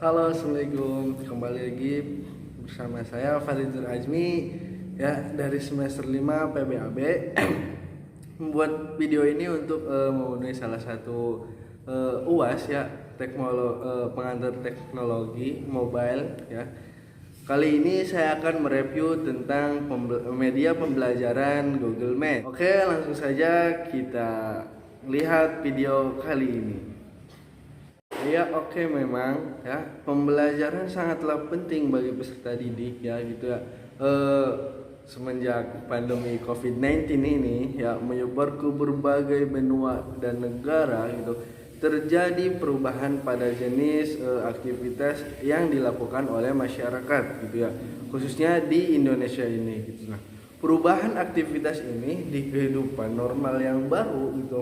Halo, assalamualaikum. Kembali lagi bersama saya Faridur Azmi ya dari semester 5 PBAB. Membuat video ini untuk memenuhi salah satu UAS ya, pengantar teknologi mobile ya. Kali ini saya akan mereview tentang media pembelajaran Google Meet. Oke, langsung saja kita lihat video kali ini. Ya oke, memang ya pembelajaran sangatlah penting bagi peserta didik ya gitu ya. Semenjak pandemi COVID-19 ini ya menyebar ke berbagai benua dan negara gitu, terjadi perubahan pada jenis aktivitas yang dilakukan oleh masyarakat gitu ya, khususnya di Indonesia ini gitu. Nah, perubahan aktivitas ini di kehidupan normal yang baru gitu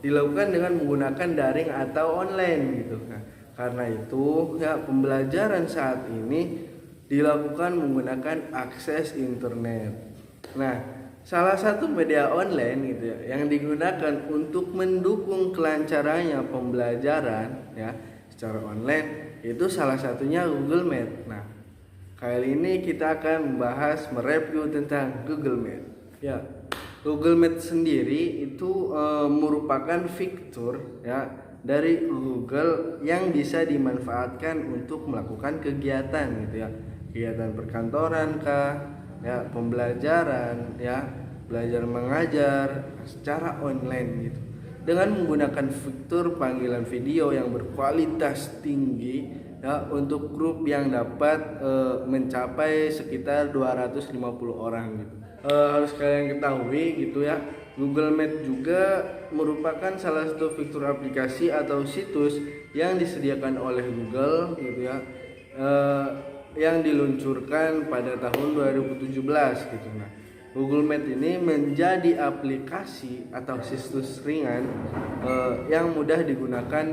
dilakukan dengan menggunakan daring atau online gitu. Nah, karena itu ya pembelajaran saat ini dilakukan menggunakan akses internet. Nah, salah satu media online gitu ya yang digunakan untuk mendukung kelancarannya pembelajaran ya secara online itu salah satunya Google Meet. Nah, kali ini kita akan mereview tentang Google Meet. Ya, Google Meet sendiri itu merupakan fitur ya dari Google yang bisa dimanfaatkan untuk melakukan kegiatan gitu ya. Kegiatan perkantoran kah, ya pembelajaran ya, belajar mengajar secara online gitu. Dengan menggunakan fitur panggilan video yang berkualitas tinggi ya untuk grup yang dapat mencapai sekitar 250 orang gitu. Harus kalian ketahui gitu ya, Google Meet juga merupakan salah satu fitur aplikasi atau situs yang disediakan oleh Google gitu ya, yang diluncurkan pada tahun 2017 gitu. Nah, Google Meet ini menjadi aplikasi atau situs ringan yang mudah digunakan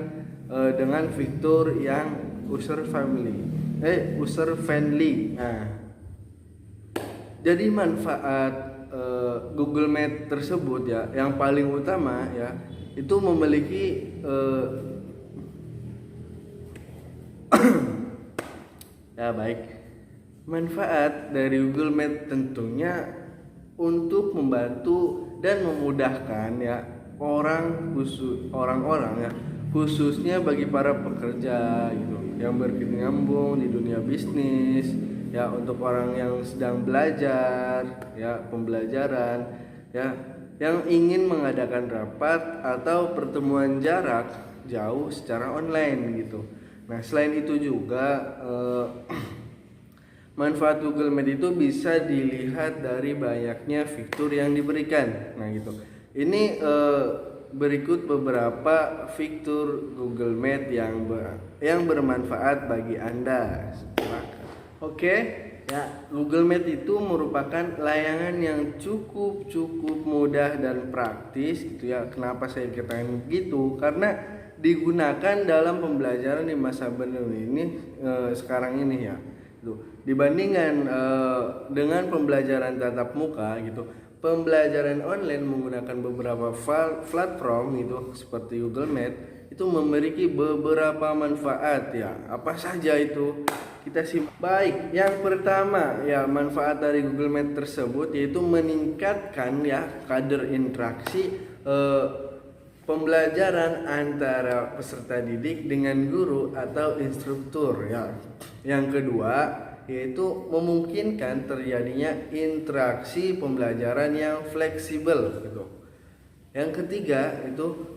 dengan fitur yang user friendly. Nah, jadi manfaat Google Meet tersebut ya, yang paling utama ya, itu memiliki ya baik, manfaat dari Google Meet tentunya untuk membantu dan memudahkan ya orang-orang ya, khususnya bagi para pekerja gitu yang berkecimpung di dunia bisnis ya, untuk orang yang sedang belajar ya, pembelajaran ya, yang ingin mengadakan rapat atau pertemuan jarak jauh secara online gitu. Nah, selain itu juga manfaat Google Meet itu bisa dilihat dari banyaknya fitur yang diberikan. Nah gitu. Ini berikut beberapa fitur Google Meet yang bermanfaat bagi Anda. Oke, ya, Google Meet itu merupakan layanan yang cukup mudah dan praktis gitu ya. Kenapa saya katakan begitu? Karena digunakan dalam pembelajaran di masa pandemi ini sekarang ini ya. Dibandingkan dengan pembelajaran tatap muka gitu, pembelajaran online menggunakan beberapa platform gitu seperti Google Meet itu memiliki beberapa manfaat ya. Apa saja itu? Kita simak. Baik, yang pertama ya, manfaat dari Google Meet tersebut yaitu meningkatkan ya kadar interaksi pembelajaran antara peserta didik dengan guru atau instruktur ya. Yang kedua yaitu memungkinkan terjadinya interaksi pembelajaran yang fleksibel gitu. Yang ketiga itu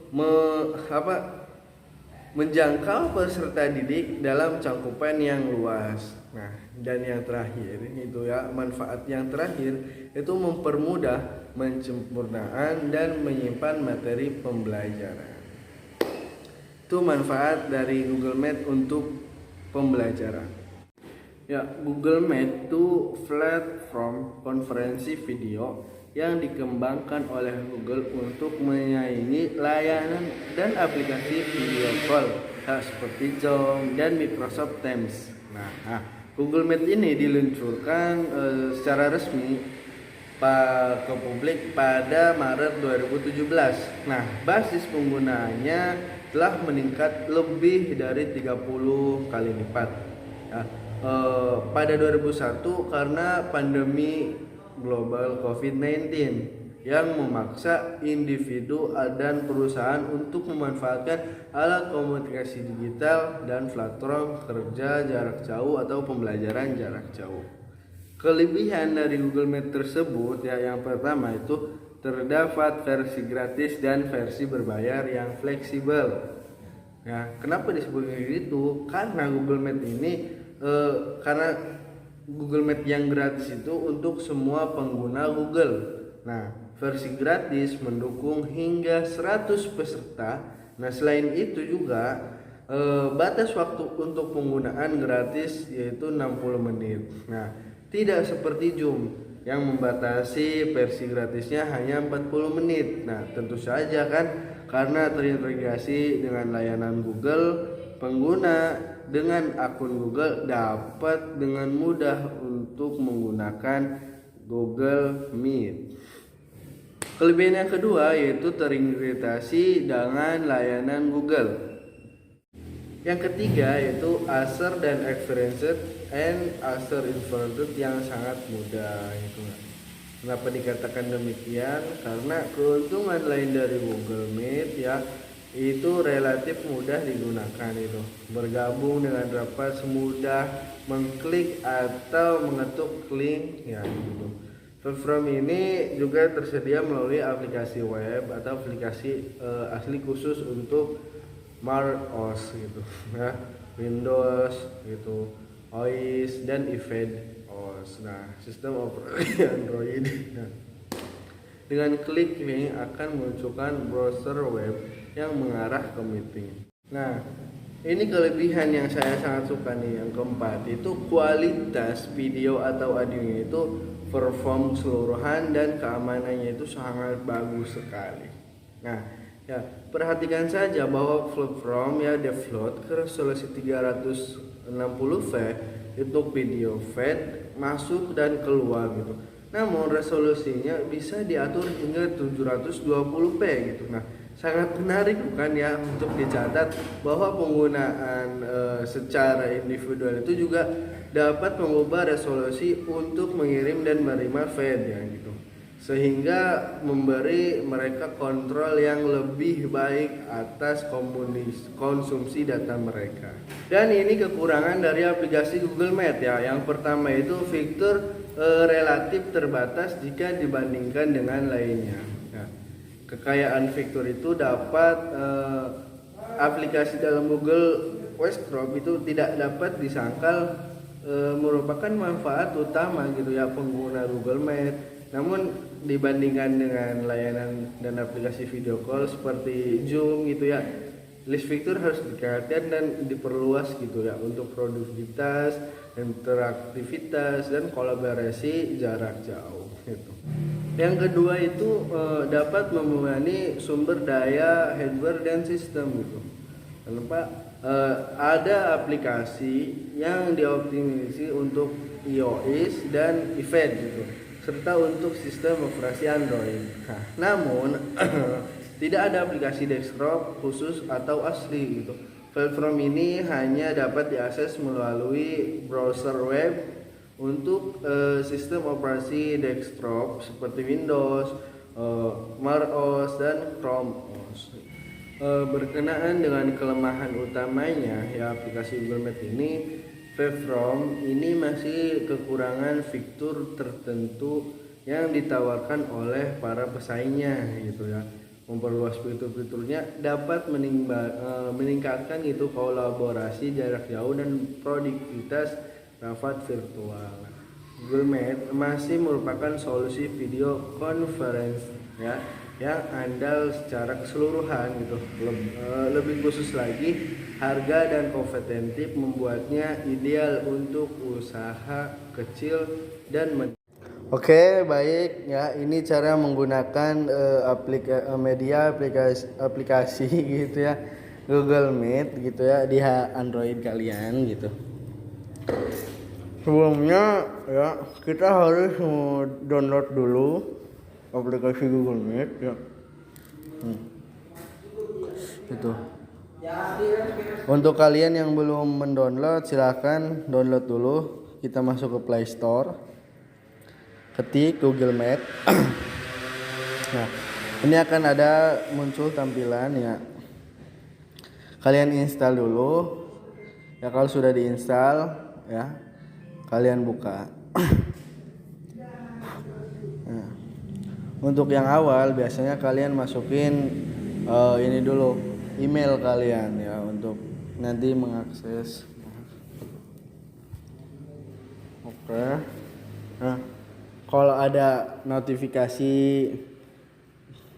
menjangkau peserta didik dalam cakupan yang luas. Nah, dan yang terakhir itu ya, manfaat yang terakhir itu mempermudah penyempurnaan dan menyimpan materi pembelajaran. Itu manfaat dari Google Meet untuk pembelajaran. Ya, Google Meet itu platform konferensi video yang dikembangkan oleh Google untuk menyaingi layanan dan aplikasi video call seperti Zoom dan Microsoft Teams. Nah, Google Meet ini diluncurkan secara resmi ke publik pada Maret 2017. Nah, basis penggunanya telah meningkat lebih dari 30 kali lipat ya. Pada 2001 karena pandemi global COVID-19 yang memaksa individu dan perusahaan untuk memanfaatkan alat komunikasi digital dan platform kerja jarak jauh atau pembelajaran jarak jauh. Kelebihan dari Google Meet tersebut ya, yang pertama itu terdapat versi gratis dan versi berbayar yang fleksibel. Ya, kenapa disebut gitu? Karena Google Meet ini karena Google Meet yang gratis itu untuk semua pengguna Google. Nah, versi gratis mendukung hingga 100 peserta. Nah, selain itu juga batas waktu untuk penggunaan gratis yaitu 60 menit. Nah, tidak seperti Zoom yang membatasi versi gratisnya hanya 40 menit. Nah, tentu saja kan karena terintegrasi dengan layanan Google, pengguna dengan akun Google dapat dengan mudah untuk menggunakan Google Meet. Kelebihan yang kedua yaitu terintegrasi dengan layanan Google. Yang ketiga yaitu user dan experienced and user influenced yang sangat mudah itu. Kenapa dikatakan demikian? Karena keuntungan lain dari Google Meet ya itu relatif mudah digunakan itu. Bergabung dengan rapat semudah mengklik atau mengetuk link ya gitu. Platform ini juga tersedia melalui aplikasi web atau aplikasi asli khusus untuk MacOS gitu ya, Windows gitu, OS dan iPadOS. Nah, sistem operasi Android. Nah, dengan klik link akan munculkan browser web yang mengarah ke meeting. Nah, ini kelebihan yang saya sangat suka nih. Yang keempat itu kualitas video atau audionya itu perform keseluruhan dan keamanannya itu sangat bagus sekali. Nah, ya, perhatikan saja bahwa platform ya default ke resolusi 360p untuk video feed masuk dan keluar gitu. Namun resolusinya bisa diatur hingga 720p gitu. Nah, sangat menarik bukan ya untuk dicatat bahwa penggunaan secara individual itu juga dapat mengubah resolusi untuk mengirim dan menerima feed ya gitu. Sehingga memberi mereka kontrol yang lebih baik atas konsumsi data mereka. Dan ini kekurangan dari aplikasi Google Meet ya. Yang pertama itu fitur relatif terbatas jika dibandingkan dengan lainnya. Nah, kekayaan fitur itu dapat aplikasi dalam Google Workspace itu tidak dapat disangkal merupakan manfaat utama gitu ya pengguna Google Meet. Namun dibandingkan dengan layanan dan aplikasi video call seperti Zoom gitu ya, list fitur harus ditingkatkan dan diperluas gitu ya untuk produktivitas, interaktivitas dan kolaborasi jarak jauh gitu. Yang kedua itu dapat membebani sumber daya hardware dan sistem gitu. Kenapa? Ada aplikasi yang dioptimasi untuk iOS dan iPad gitu, serta untuk sistem operasi Android. Nah, namun tidak ada aplikasi desktop khusus atau asli gitu. Platform ini hanya dapat diakses melalui browser web untuk sistem operasi desktop seperti Windows, MacOS dan Chrome OS. Berkenaan dengan kelemahan utamanya ya aplikasi Google Meet ini, platform ini masih kekurangan fitur tertentu yang ditawarkan oleh para pesaingnya gitu ya. Memperluas fitur-fiturnya dapat meningkatkan itu kolaborasi jarak jauh dan produktivitas rapat virtual. Google Meet masih merupakan solusi video conference ya yang andal secara keseluruhan gitu. Lebih khusus lagi, harga dan kompetentif membuatnya ideal untuk usaha kecil dan Oke, baik ya. Ini cara menggunakan aplikasi gitu ya, Google Meet gitu ya di Android kalian gitu. Sebelumnya ya kita harus download dulu aplikasi Google Meet ya. Itu. Untuk kalian yang belum mendownload, silahkan download dulu. Kita masuk ke Play Store, ketik Google Meet. Nah, ini akan ada muncul tampilan ya. Kalian install dulu. Ya kalau sudah diinstal ya, kalian buka. Nah, untuk yang awal biasanya kalian masukin ini dulu email kalian ya untuk nanti mengakses. Oke. Nah, kalau ada notifikasi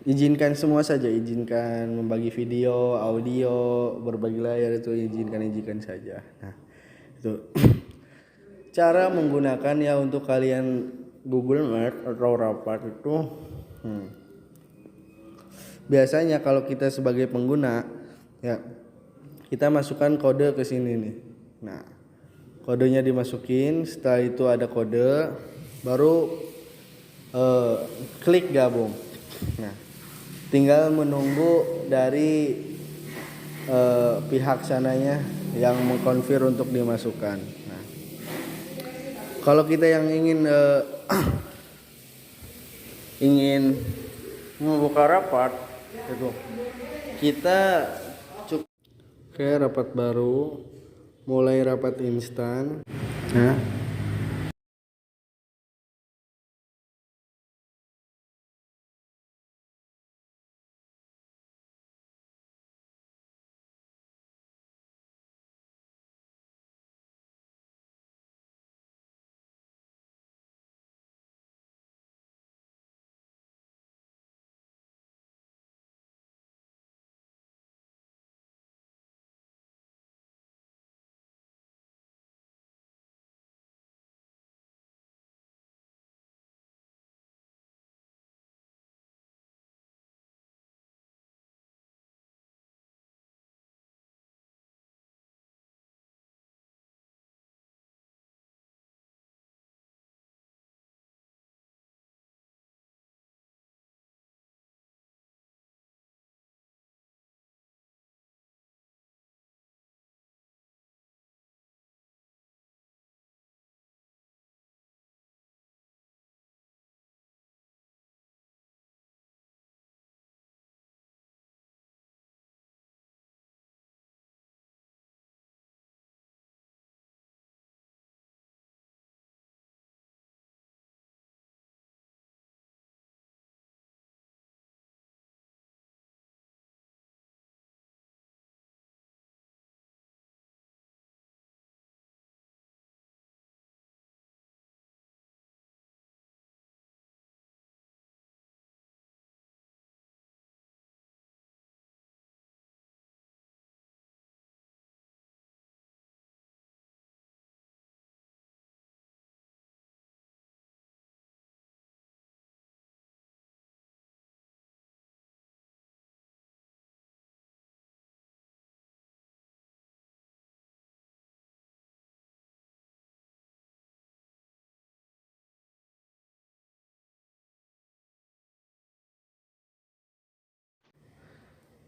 izinkan semua saja, izinkan membagi video, audio, berbagi layar itu izinkan saja. Nah, itu cara menggunakan ya untuk kalian Google Meet atau rapat itu. Biasanya kalau kita sebagai pengguna ya kita masukkan kode ke sini nih. Nah, kodenya dimasukin, setelah itu ada kode, baru klik gabung. Nah, tinggal menunggu dari pihak sananya yang mengkonfir untuk dimasukkan. Nah, kalau kita yang ingin ingin membuka rapat itu kita cukup ke rapat baru, mulai rapat instan. Nah,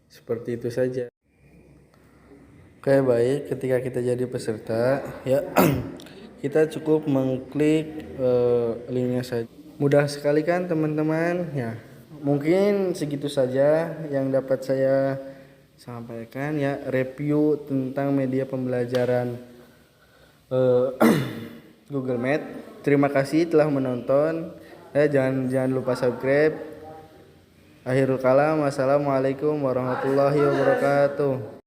seperti itu saja. Oke, baik. Ketika kita jadi peserta, ya kita cukup mengklik linknya saja. Mudah sekali kan teman-teman? Ya, mungkin segitu saja yang dapat saya sampaikan ya, review tentang media pembelajaran Google Meet. Terima kasih telah menonton. Jangan lupa subscribe. Akhirul kalam, wassalamualaikum warahmatullahi wabarakatuh.